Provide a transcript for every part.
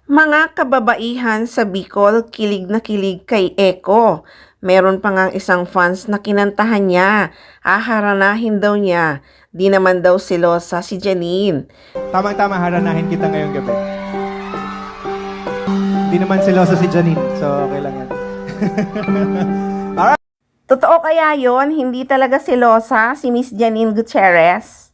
Mga kababaihan sa Bicol, kilig na kilig kay Eko. Meron pa ngang isang fans na kinantahan niya. Haharanahin daw niya. Di naman daw silosa si Janine. Tamang-tama, haranahin kita ngayong gabi. Hindi naman siloso si Janine, so okay lang yan. Totoo kaya yon? Hindi talaga silosa si Miss Janine Gutierrez?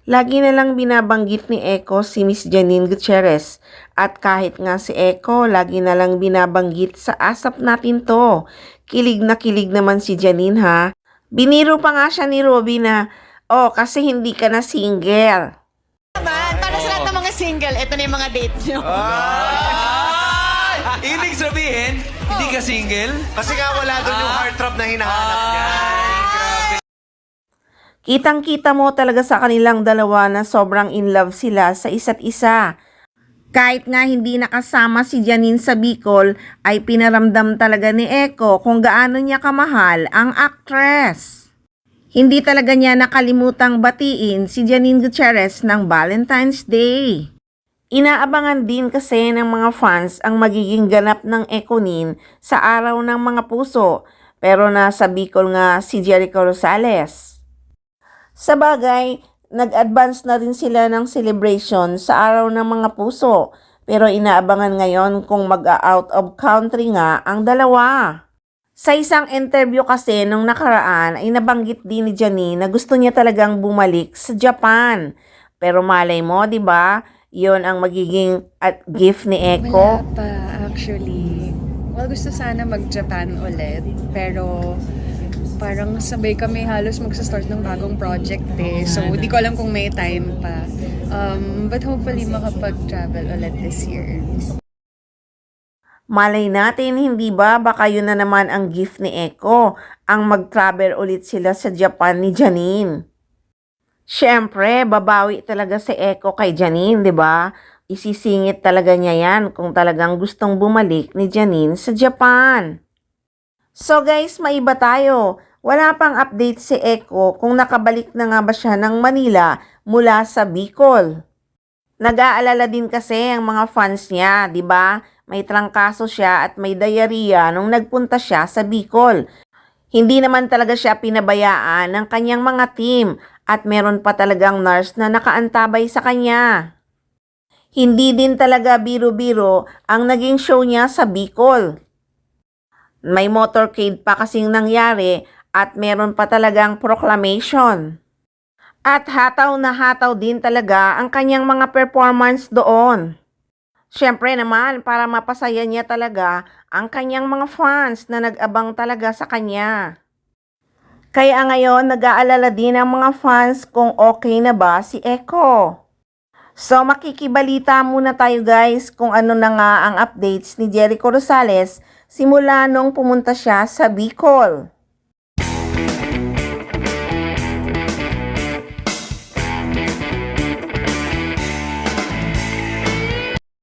Lagi na lang binabanggit ni Eko si Miss Janine Gutierrez. At kahit nga si Eko, lagi na lang binabanggit sa asap natin to. Kilig na kilig naman si Janine ha. Biniro pa nga siya ni Robby na, kasi hindi ka na single. Naman, para sa lahat ng mga single, ito na yung mga date nyo. Ibig sabihin, hindi ka single? Kasi nga wala doon yung heartthrob na hinahanap niya. Kitang-kita mo talaga sa kanilang dalawa na sobrang in love sila sa isa't isa. Kahit nga hindi nakasama si Janine sa Bicol, ay pinaramdam talaga ni Eko kung gaano niya kamahal ang actress. Hindi talaga niya nakalimutang batiin si Janine Gutierrez ng Valentine's Day. Inaabangan din kasi ng mga fans ang magiging ganap ng Ekonin sa araw ng mga puso, pero nasa Bicol nga si Jericho Rosales. Sa bagay, nag-advance na rin sila ng celebration sa araw ng mga puso, pero inaabangan ngayon kung mag-out of country nga ang dalawa. Sa isang interview kasi nung nakaraan ay nabanggit din ni Janine na gusto niya talagang bumalik sa Japan. Pero malay mo, 'di ba? 'Yon ang magiging gift ni Eko. Wala pa, actually. Well, gusto sana mag-Japan ulit. Pero parang sabay kami halos magsa-start ng bagong project eh. So, di ko alam kung may time pa. But hopefully makapag-travel ulit this year. Malay natin, hindi ba? Baka yun na naman ang gift ni Eko, ang mag-travel ulit sila sa Japan ni Janine. Siyempre, babawi talaga si Eko kay Janine, di ba? Isisingit talaga niya yan kung talagang gustong bumalik ni Janine sa Japan. So guys, maiba tayo. Wala pang update si Eko kung nakabalik na nga ba siya ng Manila mula sa Bicol. Nag-aalala din kasi ang mga fans niya, di ba? May trangkaso siya at may diarrhea nung nagpunta siya sa Bicol. Hindi naman talaga siya pinabayaan ng kanyang mga team at meron pa talagang nurse na nakaantabay sa kanya. Hindi din talaga biro-biro ang naging show niya sa Bicol. May motorcade pa kasing nangyari at meron pa talagang proclamation. At hataw na hataw din talaga ang kanyang mga performance doon. Siyempre naman para mapasaya niya talaga ang kanyang mga fans na nag-abang talaga sa kanya. Kaya ngayon nag-aalala din ang mga fans kung okay na ba si Eko. So makikibalita muna tayo guys kung ano na nga ang updates ni Jericho Rosales simula nung pumunta siya sa Bicol.